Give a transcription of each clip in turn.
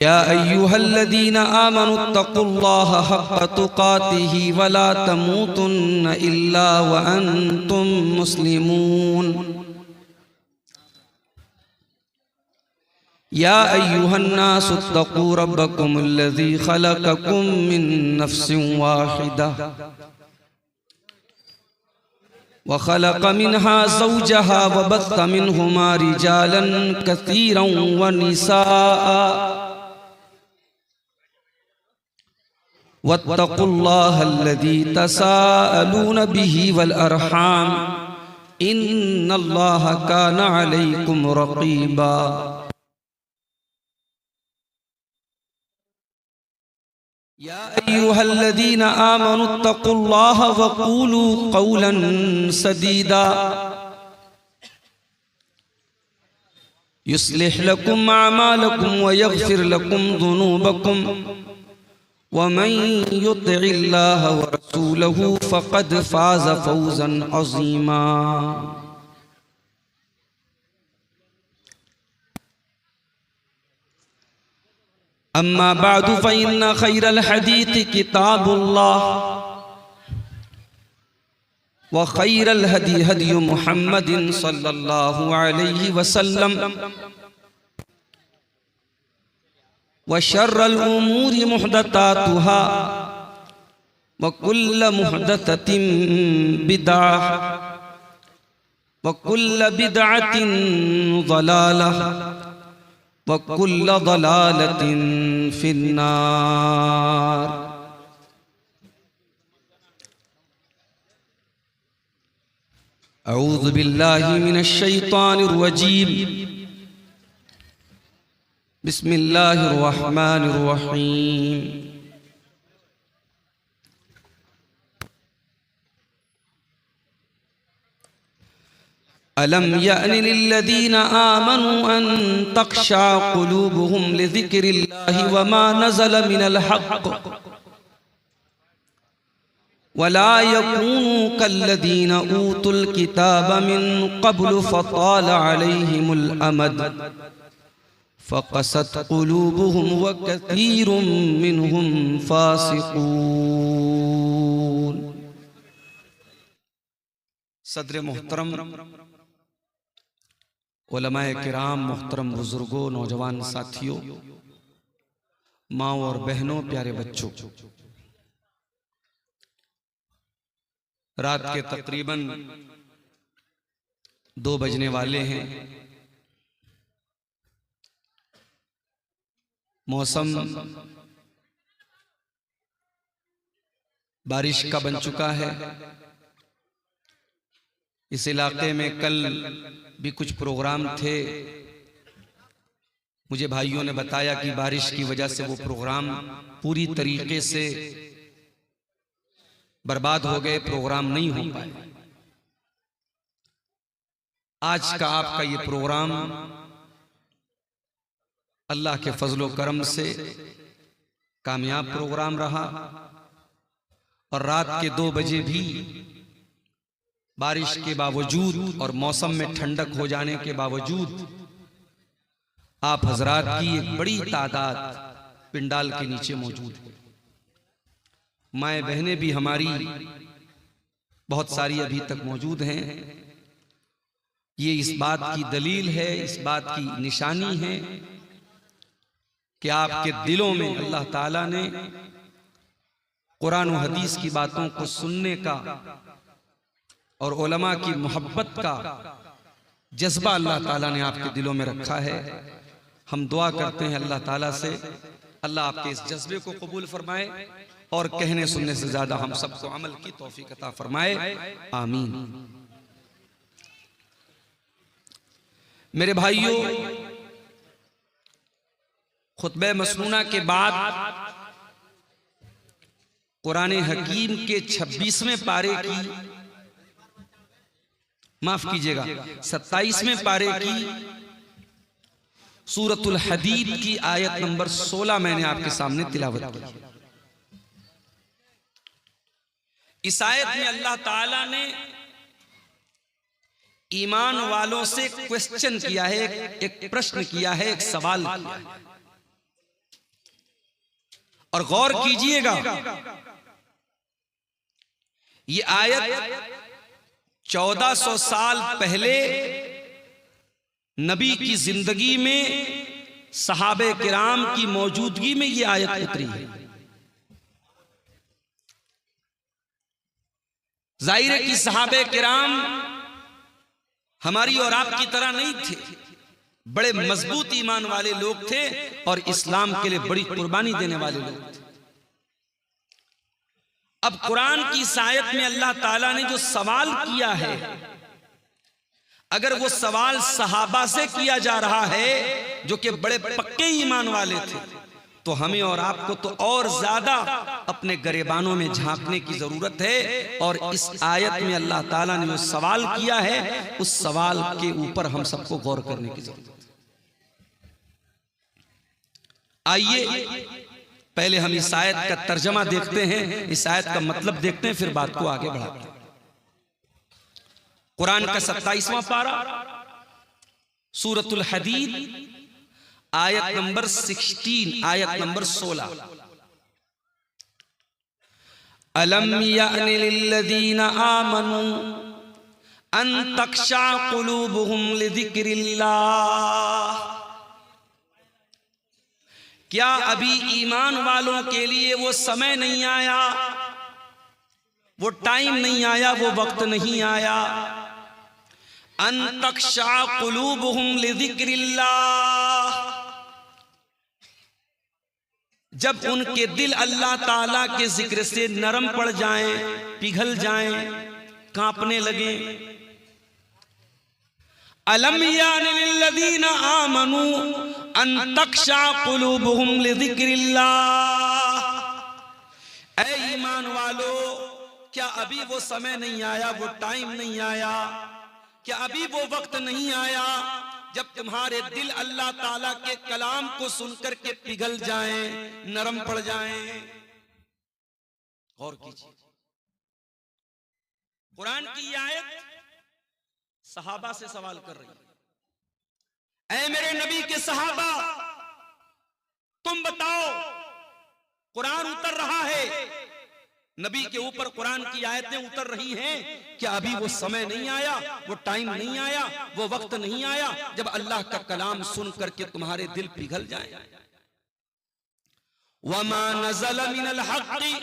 या अय्युहल्लज़ीना आमनुत्तक़ुल्लाह हक़्क़ तुक़ातिही वला तमूतुन्न इल्ला व अंतुम मुस्लिमून। या अय्युहन्नासु इत्तक़ू रब्बकुमुल्लज़ी ख़लक़कुम मिन नफ़्सिन वाहिदा व ख़लक़ मिन्हा ज़ौजहा व बस्स मिन्हुमा रिजालन कसीरन व निसाअ वत्तक़ुल्लाहल्लज़ी तसाअलून बिही वल अरहाम इन्नल्लाह काना अलैकुम रक़ीबा। या अय्युहल्लज़ीना आमनुत्तक़ुल्लाह वक़ूलू क़ौलन सदीदा युस्लिह लकुम अअमालकुम व यग़फ़िर लकुम ज़ुनूबकुम वमन युतिइल्लाह व रसूलहु फ़क़द फ़ाज़ फ़ौज़न अज़ीमा। अम्मा बअदु फ़इन्न ख़ैरल हदीथि किताबुल्लाह व ख़ैरल हदी हदी मुहम्मदिन सल्लल्लाहु अलैहि वसल्लम व शर्रल उमूरि मुहदसातुहा व कुल्ल मुहदसतिन बिदअह व कुल्ल बिदअतिन ज़लालह व कुल्ल ज़लालतिन फिन्नार। अऊज़ु बिल्लाहि मिनश शैतानिर रजीम। बिस्मिल्लाहिर रहमानिर रहीम। अलम यअनि लिल्लज़ीना आमनू अन तख़शअ क़ुलूबुहुम लिज़िक्रिल्लाहि वमा नज़ल मिनल हक़्क़ वला यकूनू कल्लज़ीना ऊतुल किताब मिन क़ब्लु फ़ताल अलैहिमुल अमद फ़क़सत क़ुलूबुहुम व कसीरुम मिनहुम फ़ासिक़ून। सदर मोहतरम, उलमाए किराम, मोहतरम बुजुर्गों, नौजवान साथियों, माँ और बहनों, प्यारे बच्चों, रात के तकरीबन 2 बजने वाले हैं। मौसम बारिश का बन चुका है। इस इलाके में कल भी कुछ प्रोग्राम थे। मुझे भाइयों ने बताया कि बारिश की वजह से वो प्रोग्राम पूरी तरीके से बर्बाद हो गए, प्रोग्राम नहीं हो पाए। आज का आपका ये प्रोग्राम अल्लाह के फजलो करम से कामयाब प्रोग्राम रहा और रात के 2 बजे भी बारिश के बावजूद और मौसम में ठंडक हो जाने के बावजूद आप हजरात की एक बड़ी तादाद पिंडाल के नीचे मौजूद है। माएँ बहनें भी हमारी बहुत सारी अभी तक मौजूद हैं। ये इस बात की दलील है, इस बात की निशानी है कि आपके दिलों में अल्लाह ताला ने कुरान और हदीस की बातों को सुनने का और उलमा की मोहब्बत का जज्बा अल्लाह ताला ने आपके दिलों में रखा है। हम दुआ करते हैं अल्लाह ताला से, अल्लाह आपके इस जज्बे को कबूल फरमाए और कहने सुनने से ज्यादा हम सबको अमल की तौफीक अता फरमाए, आमीन। मेरे भाइयों, खुतबे मसनूना के बाद कुरान हकीम के 26वें पारे की, माफ कीजिएगा 27वें पारे की सूरतुल हदीद की आयत नंबर 16 मैंने आपके सामने तिलावत की। इस आयत में अल्लाह ताला ने ईमान वालों से क्वेश्चन किया है, एक प्रश्न किया है, एक सवाल किया है। और गौर कीजिएगा, ये आयत 1400 साल पहले नबी की जिंदगी में सहाबे किराम की मौजूदगी में ये आयत उतरी है। जाहिर है कि सहाबे किराम हमारी और आपकी तरह नहीं थे, बड़े मजबूत ईमान वाले लोग थे और इस्लाम के लिए बड़ी कुर्बानी देने वाले लोग थे। अब कुरान की इस आयत में अल्लाह ताला ने जो सवाल किया है, अगर वो सवाल सहाबा से किया जा रहा है जो कि बड़े पक्के ईमान वाले थे, तो हमें और आपको तो और ज्यादा अपने गरेबानों में झांकने की जरूरत है। और इस आयत में अल्लाह ताला ने जो सवाल किया है, उस सवाल के ऊपर हम सबको गौर करने की जरूरत है। आइए पहले हम इस आयत का तर्जमा देखते हैं, इस आयत का मतलब देखते हैं, फिर बात को आगे बढ़ाते हैं। कुरान का 27वां पारा, सूरतुल हदीद, आयत नंबर 16, आयत नंबर 16। अलम यानि लिल्लज़ीना आमनू अन तख्शा कुलूबुहुम लिज़िक्रिल्लाह। क्या अभी ईमान वालों के लिए वो समय नहीं आया, वो टाइम नहीं आया, वो वक्त नहीं आया, अन तख्शा कुलूबुहुम लिज़िक्रिल्लाह, जब उनके दिल अल्लाह ताला के जिक्र से नरम पड़ जाएं, पिघल जाएं, कांपने लगे। अलम यानि लिल्लज़ीना आमनू अन तख्शा कुलूबुहुम लिज़िक्रिल्लाह। ऐ ईमान वालो, क्या अभी वो समय नहीं आया, वो टाइम नहीं आया, क्या अभी वो वक्त नहीं आया जब तुम्हारे दिल अल्लाह ताला के कलाम को सुनकर के पिघल जाएं, नरम पड़ जाएं? गौर कीजिए, कुरान की आयत सहाबा से सवाल कर रही है। ऐ मेरे नबी के सहाबा, तुम बताओ, कुरान उतर रहा है, नबी के ऊपर कुरान की आयतें उतर रही हैं, क्या अभी वो समय नहीं आया, वो टाइम नहीं आया, वो वक्त नहीं आया जब अल्लाह का कलाम सुन करके तुम्हारे दिल पिघल जाए? वमा नज़ल मिनल हक़्क़ि,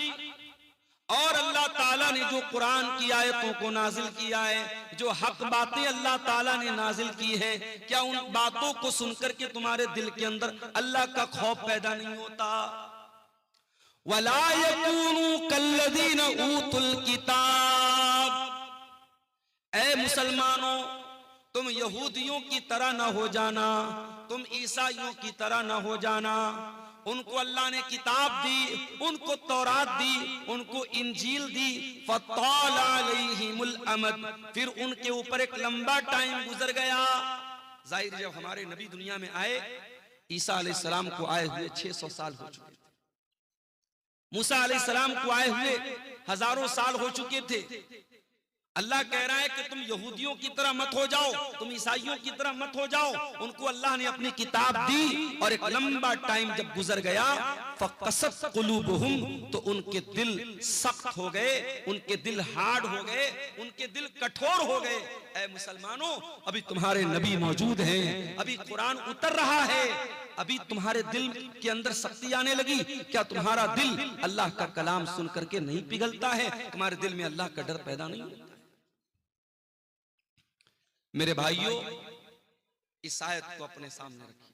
और अल्लाह ताला ने जो कुरान की आयतों को नाजिल किया है, जो हक बातें अल्लाह ताला ने नाजिल की हैं, क्या उन बातों को सुनकर के तुम्हारे दिल के अंदर अल्लाह का खौफ पैदा नहीं होता? वला यकूनू कल्लज़ीना ऊतुल किताब, ऐ मुसलमानों, तुम यहूदियों की तरह न हो जाना, तुम ईसाइयों की तरह न हो जाना। उनको अल्लाह ने किताब दी, उनको तौरात दी, उनको इंजील दी, फताल अलैहिमुल अमद, फिर उनके ऊपर एक लंबा टाइम गुजर गया। जाहिर जब हमारे नबी दुनिया में आए, ईसा अलैहिस्सलाम को आए हुए 600 साल हो चुके थे, मूसा अलैहिस्सलाम को आए हुए हजारों साल हो चुके थे। अल्लाह कह रहा है कि तुम यहूदियों की तरह मत हो जाओ, तुम ईसाइयों की तरह मत हो जाओ। उनको अल्लाह ने अपनी किताब दी और एक लंबा टाइम जब गुजर गया, फक़सत क़ुलूबुहुम, तो उनके दिल सख्त हो गए, उनके दिल हार्ड हो गए, उनके दिल कठोर हो गए। ऐ मुसलमानों, अभी तुम्हारे नबी मौजूद हैं, अभी कुरान उतर रहा है, अभी तुम्हारे दिल के अंदर शक्ति आने लगी। क्या तुम्हारा दिल अल्लाह का कलाम सुन करके नहीं पिघलता है? तुम्हारे दिल में अल्लाह का डर पैदा नहीं होता? मेरे भाइयों, इस आयत को अपने सामने रखिए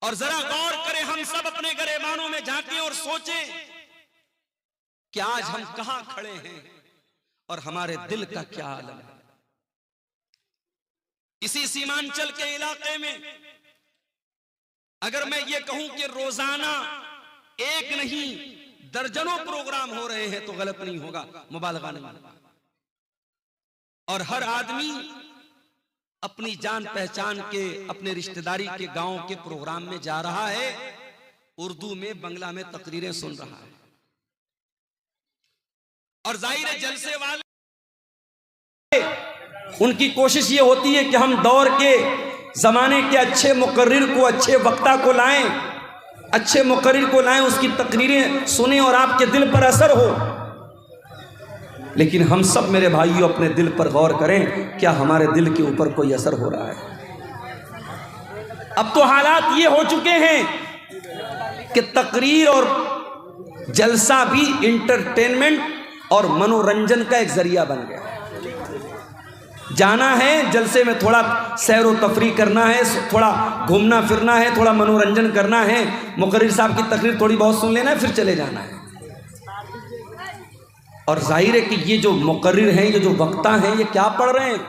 और जरा गौर करें, हम सब अपने गरेबानों में झांकें और सोचें कि आज हम कहां खड़े हैं और हमारे दिल का क्या आलम है। इसी सीमांचल के इलाके में अगर मैं ये कहूं कि रोजाना एक नहीं दर्जनों प्रोग्राम हो रहे हैं तो गलत नहीं होगा, मुबालगा नहीं होगा। और हर आदमी अपनी जान पहचान के, अपने रिश्तेदारी के गांव के प्रोग्राम में जा रहा है, उर्दू में, बंगला में तकरीरें सुन रहा है। और जाहिर है जलसे वाले उनकी कोशिश ये होती है कि हम दौर के जमाने के अच्छे मुकर्रिर को, अच्छे वक्ता को लाएं, अच्छे मुकर्रिर को लाएं, उसकी तकरीरें सुने और आपके दिल पर असर हो। लेकिन हम सब मेरे भाइयों अपने दिल पर गौर करें, क्या हमारे दिल के ऊपर कोई असर हो रहा है? अब तो हालात ये हो चुके हैं कि तकरीर और जलसा भी इंटरटेनमेंट और मनोरंजन का एक जरिया बन गया। जाना है जलसे में, थोड़ा सैर व तफरी करना है, थोड़ा घूमना फिरना है, थोड़ा मनोरंजन करना है, मुकर्रिर साहब की तकरीर थोड़ी बहुत सुन लेना है, फिर चले जाना है। और जाहिर है कि ये जो मुकर्रिर हैं, ये जो वक्ता हैं, ये क्या पढ़ रहे हैं?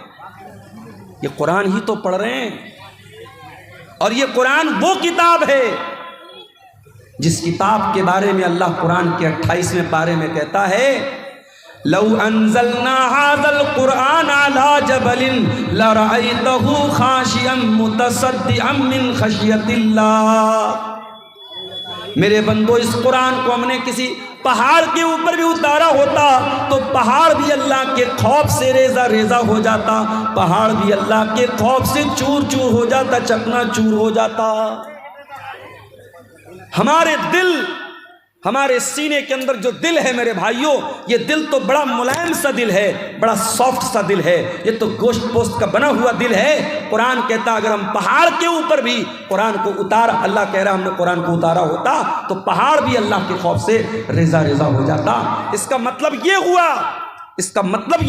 ये कुरान ही तो पढ़ रहे हैं। और ये कुरान वो किताब है जिस किताब के बारे में अल्लाह कुरान के 28वें पारे में कहता है, लौ अंज़लना हाज़ल कुरान अला जबलिन लरअयतहु खाशियम मुतसद्दिअम मिन खशियतिल्लाह। मेरे बंदो, इस कुरान को हमने किसी पहाड़ के ऊपर भी उतारा होता तो पहाड़ भी अल्लाह के खौफ से रेजा रेजा हो जाता, पहाड़ भी अल्लाह के खौफ से चूर चूर हो जाता, चकना चूर हो जाता। हमारे दिल, हमारे सीने के अंदर जो दिल है मेरे भाइयों, ये दिल तो बड़ा मुलायम सा दिल है, बड़ा सॉफ्ट सा दिल है, ये तो गोश्त पोस्ट का बना हुआ दिल है। कुरान कहता अगर हम पहाड़ के ऊपर भी कुरान को उतारा, अल्लाह कह रहा हमने कुरान को उतारा होता तो पहाड़ भी अल्लाह के खौफ से रेजा रेजा हो जाता। इसका मतलब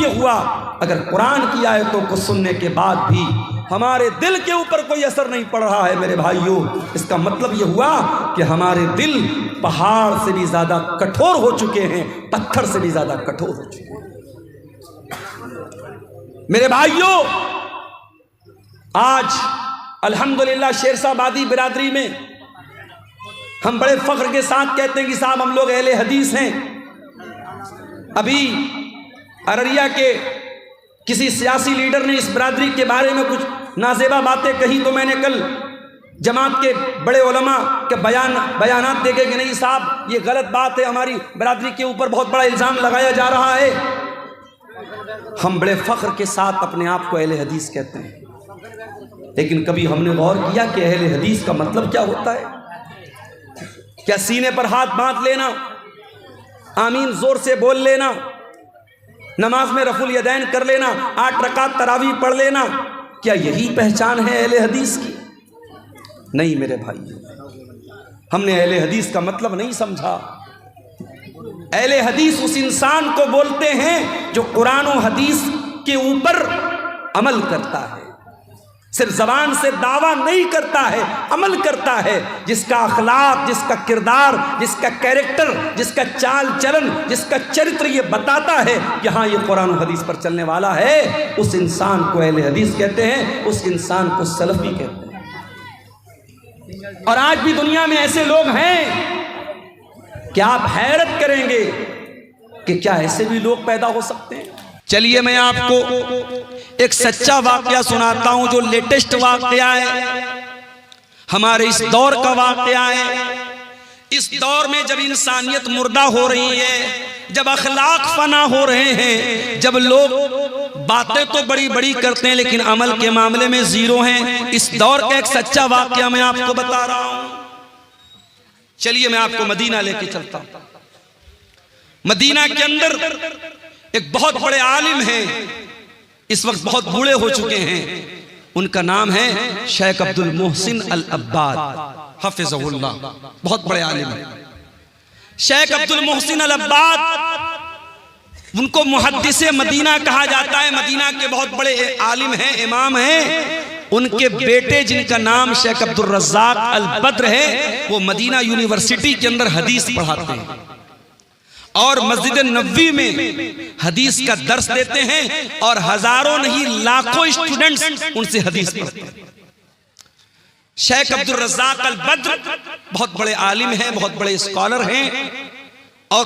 ये हुआ अगर कुरान की आयतों को सुनने के बाद भी हमारे दिल के ऊपर कोई असर नहीं पड़ रहा है मेरे भाइयों, इसका मतलब ये हुआ कि हमारे दिल पहाड़ से भी ज्यादा कठोर हो चुके हैं, पत्थर से भी ज्यादा कठोर हो चुके हैं। मेरे भाइयों, आज अल्हम्दुलिल्लाह शेरशाहबादी बिरादरी में हम बड़े फख्र के साथ कहते हैं कि साहब हम लोग अहले हदीस हैं। अभी अररिया के किसी सियासी लीडर ने इस बिरादरी के बारे में कुछ नाजेबा बातें कही तो मैंने कल जमात के बड़े उलमा के बयानात देखे कि नहीं साहब ये गलत बात है, हमारी बिरादरी के ऊपर बहुत बड़ा इल्ज़ाम लगाया जा रहा है। हम बड़े फख्र के साथ अपने आप को अहले हदीस कहते हैं, लेकिन कभी हमने गौर किया कि अहले हदीस का मतलब क्या होता है? क्या सीने पर हाथ बांध लेना, आमीन जोर से बोल लेना, नमाज में रफुल यदैन कर लेना, 8 रकात तरावी पढ़ लेना, क्या यही पहचान है अहले हदीस की? नहीं मेरे भाई, हमने अहले हदीस का मतलब नहीं समझा। अहले हदीस उस इंसान को बोलते हैं जो कुरान और हदीस के ऊपर अमल करता है, सिर्फ जबान से दावा नहीं करता है, अमल करता है, जिसका अखलाक, जिसका किरदार, जिसका कैरेक्टर, जिसका चाल चलन, जिसका चरित्र ये बताता है कि हाँ ये कुरान और हदीस पर चलने वाला है, उस इंसान को अहले हदीस कहते हैं, उस इंसान को सलफ भी कहते हैं। और आज भी दुनिया में ऐसे लोग हैं कि आप हैरत करेंगे कि क्या ऐसे भी लोग पैदा हो सकते हैं। चलिए मैं आपको एक सच्चा वाकया सुनाता हूं जो लेटेस्ट वाकया है, हमारे इस दौर का वाकया है। इस दौर में जब इंसानियत मुर्दा हो रही है, जब अखलाक फना हो रहे हैं, जब लोग बातें तो बड़ी बड़ी करते हैं लेकिन अमल के मामले में जीरो हैं, इस दौर का एक सच्चा वाकया मैं आपको बता रहा हूं। चलिए मैं आपको मदीना लेके चलता हूं। मदीना के अंदर एक बहुत बड़े आलिम हैं, इस वक्त बहुत बूढ़े हो चुके हैं, उनका नाम है शेख अब्दुल मोहसिन अल अब्बाद हफिज़हुल्लाह, बहुत बड़े आलिम हैं शेख अब्दुल मोहसिन अल अब्बाद। उनको मुहद्दिसे मदीना कहा जाता है, मदीना के बहुत बड़े आलिम हैं, इमाम हैं। उनके बेटे जिनका नाम शेख अब्दुल रज़्ज़ाक अल बद्र है, वो मदीना यूनिवर्सिटी के अंदर हदीस पढ़ाते हैं और मस्जिद नबवी में हदीस का दर्स देते हैं और हजारों नहीं लाखों स्टूडेंट्स उनसे हदीस पढ़ते हैं। शेख अब्दुल रज़्ज़ाक अल बद्र बहुत बड़े आलिम हैं, बहुत बड़े स्कॉलर हैं और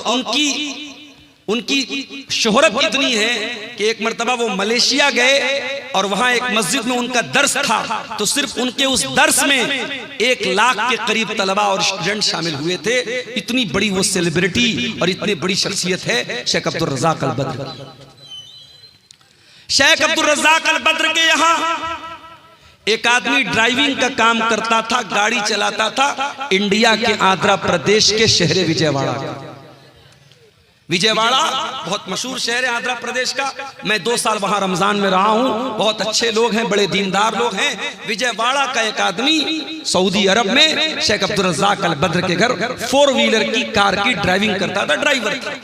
उनकी शोहरत इतनी है कि एक मर्तबा वो मलेशिया गए और वहां एक मस्जिद में उनका दर्स था, तो सिर्फ उनके उस दर्स में 1 लाख के करीब तलबा और स्टूडेंट शामिल हुए थे। इतनी बड़ी वो सेलिब्रिटी और इतनी बड़ी शख्सियत है शेख अब्दुल रज़्ज़ाक अल बद्र। शेख अब्दुल रज़्ज़ाक अल बद्र के यहाँ एक आदमी ड्राइविंग का काम करता था, गाड़ी चलाता था इंडिया के आंध्र प्रदेश के शहर विजयवाड़ा। विजयवाड़ा बहुत मशहूर शहर है आंध्र प्रदेश का। मैं 2 साल वहां रमजान में रहा हूं। बहुत अच्छे लोग हैं, बड़े दीनदार लोग हैं। विजयवाड़ा का एक आदमी सऊदी अरब में शेख अब्दुल रज़्ज़ाक अल बद्र के घर 4 व्हीलर की कार की ड्राइविंग करता था, ड्राइवर था।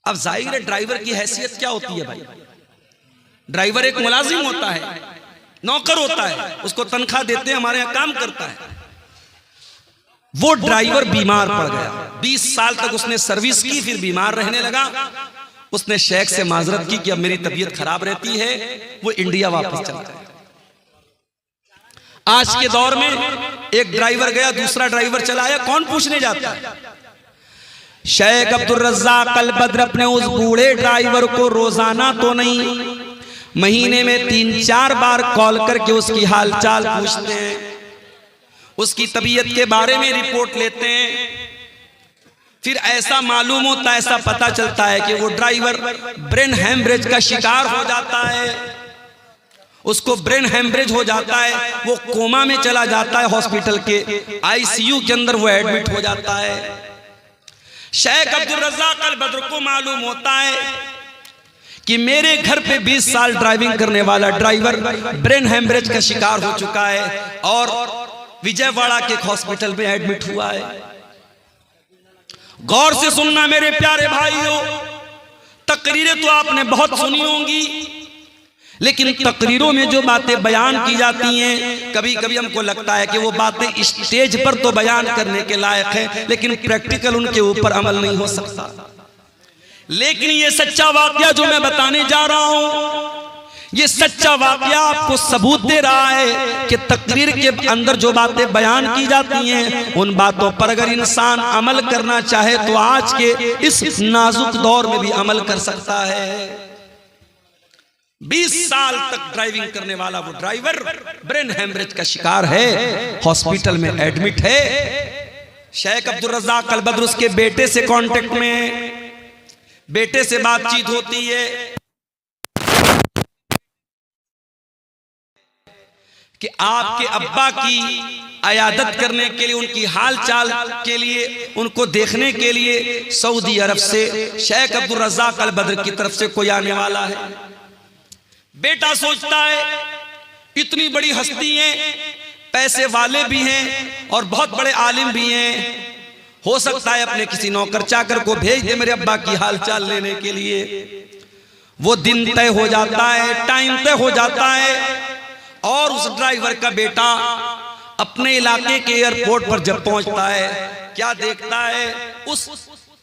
अब जाहिर है ड्राइवर की हैसियत क्या होती है भाई? ड्राइवर एक मुलाजिम होता है, नौकर होता है, उसको तनख्वाह देते हैं, हमारे यहां काम करता है। वो ड्राइवर बीमार पड़ गया। 20 साल तक उसने सर्विस की, फिर बीमार रहने लगा। उसने शेख से माजरत की कि अब मेरी तबीयत खराब रहती है। वो इंडिया वापस चला गया। आज के दौर में एक ड्राइवर गया, दूसरा ड्राइवर चला आया, कौन पूछने जाता है? शेख अब्दुल रज़्ज़ाक अल बद्र अपने उस बूढ़े ड्राइवर को रोजाना तो नहीं, महीने में 3-4 बार कॉल करके उसकी हालचाल पूछते हैं, उसकी तबीयत के बारे में रिपोर्ट लेते हैं। फिर ऐसा मालूम होता है, ऐसा पता चलता है कि वो ड्राइवर ब्रेन हैमरेज का शिकार हो जाता है। उसको ब्रेन हैमरेज हो जाता है, वो कोमा में चला जाता है, हॉस्पिटल के आईसीयू के अंदर वो एडमिट हो जाता है। शेख अब्दुल रज़्ज़ाक अल बद्र को मालूम होता है कि मेरे घर पे 20 साल ड्राइविंग करने वाला ड्राइवर ब्रेन हैमरेज का शिकार हो चुका है और विजयवाड़ा के हॉस्पिटल में एडमिट हुआ है। गौर से सुनना मेरे प्यारे भाइयों, तकरीरें तो आपने बहुत सुनी होंगी, लेकिन तकरीरों में जो बातें बयान की जाती हैं, कभी कभी हमको लगता है कि वो बातें स्टेज पर तो बयान करने के लायक है, लेकिन प्रैक्टिकल उनके ऊपर अमल नहीं हो सकता। लेकिन ये सच्चा वाकया जो मैं बताने जा रहा हूं, ये सच्चा वाकया आपको सबूत दे रहा है कि तकरीर के अंदर जो बातें बयान की जाती हैं, उन बातों पर अगर इंसान अमल करना चाहे तो आज के इस नाजुक दौर में भी अमल कर सकता है। 20 साल तक ड्राइविंग करने वाला वो ड्राइवर ब्रेन हैमरेज का शिकार है, हॉस्पिटल में एडमिट है। शेख अब्दुल रज़्ज़ाक अल बद्र उसके बेटे से कांटेक्ट में, बेटे से बातचीत होती है कि आपके अब्बा की अयादत करने के लिए, उनकी हाल चाल के लिए, उनको देखने के लिए सऊदी अरब से शेख अब्दुल रज़्ज़ाक अल बद्र की तरफ से कोई आने वाला है। बेटा सोचता है इतनी बड़ी हस्ती हैं, पैसे वाले भी हैं और बहुत बड़े आलिम भी हैं, हो सकता है अपने किसी नौकर चाकर को भेज दे मेरे अब्बा की हालचाल लेने के लिए। वो दिन तय हो जाता है, टाइम तय हो जाता है और उस ड्राइवर का बेटा अपने इलाके के एयरपोर्ट पर जब पहुंचता है, क्या देखता है?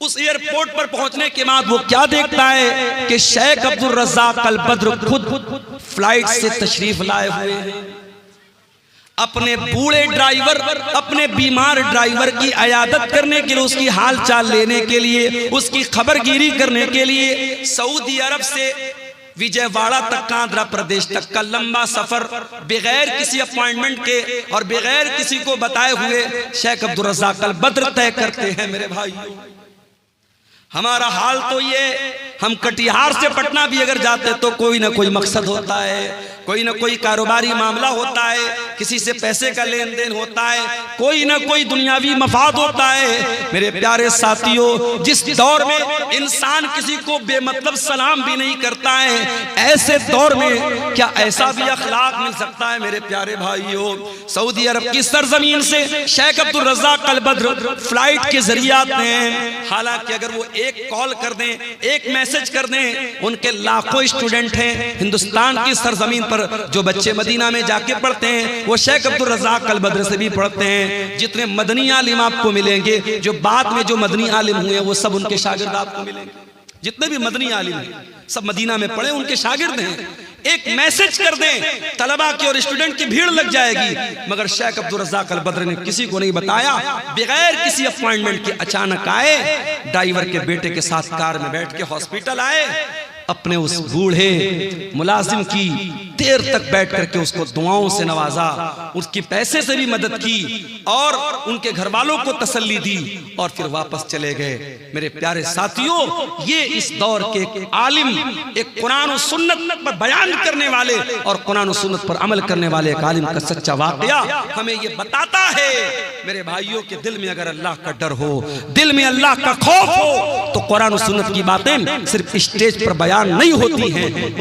उस एयरपोर्ट पर पहुंचने के बाद वो क्या देखता है कि शेख अब्दुल रज़्ज़ाक अल बद्र खुद फ्लाइट से तशरीफ लाए हुए हैं। अपने बूढ़े ड्राइवर, अपने बीमार ड्राइवर की अयादत करने के लिए, उसकी हाल चाल लेने के लिए, उसकी खबरगिरी करने के लिए सऊदी अरब से विजयवाड़ा तक का, आंध्र प्रदेश तक का लंबा सफर बगैर किसी अपॉइंटमेंट के और बगैर किसी को बताए हुए शेख अब्दुल रज़्ज़ाक अल बद्र तय करते हैं। मेरे भाइयों, हमारा हाल तो ये, हम कटिहार से पटना भी अगर जाते तो कोई ना कोई मकसद होता है, कोई ना कोई कारोबारी मामला होता है, किसी से पैसे का लेन देन होता है, कोई ना कोई दुनियावी मफाद होता है। मेरे प्यारे साथियों, जिस दौर में इंसान किसी को बेमतलब सलाम भी नहीं करता है, ऐसे दौर में क्या ऐसा भी अखलाक मिल सकता है? मेरे प्यारे भाइयों, सऊदी अरब की सरजमीन से शेख अब्दुल रज़्ज़ाक अल बद्र फ्लाइट के जरिए आते हैं। हालांकि अगर वो एक कॉल कर दें, एक मैसेज कर दें, उनके लाखों स्टूडेंट हैं हिंदुस्तान की सरजमीन पर, जो बच्चे मदीना में जाके पढ़ते हैं वो शेख अब्दुल रज़्ज़ाक अल बद्र से भी पढ़ते हैं। जितने मदनी आलिम आपको मिलेंगे, जो बाद में जो मदनी आलिम हुए वो सब उनके शागिर्द आपको मिलेंगे। जितने भी मदनी आलिम हैं सब मदीना में पढ़े, उनके शागिर्द हैं। एक मैसेज कर दें, तलबा की और स्टूडेंट की भीड़ लग जाएगी। मगर शेख अब्दुल रज़्ज़ाक अल बद्र ने किसी को नहीं बताया, बगैर किसी अपॉइंटमेंट के अचानक आए, ड्राइवर के बेटे के साथ कार में बैठ के हॉस्पिटल आए। अपने उस बूढ़े मुलाजिम की देर तक बैठ करके उसको दुआओं से नवाजा, उसकी पैसे से भी मदद की और उनके घर वालों को तसल्ली दी और फिर वापस चले गए। मेरे प्यारे साथियों, ये इस दौर के एक आलिम, एक कुरान और सुन्नत पर बयान करने वाले और कुरान और सुन्नत पर अमल करने वाले एक आलिम का सच्चा वाकया हमें ये बताता है। मेरे भाइयों के दिल में अगर अल्लाह का डर हो, दिल में अल्लाह का खौफ हो, तो कुरान और सुन्नत की बातें सिर्फ स्टेज पर बयान नहीं होती हैं।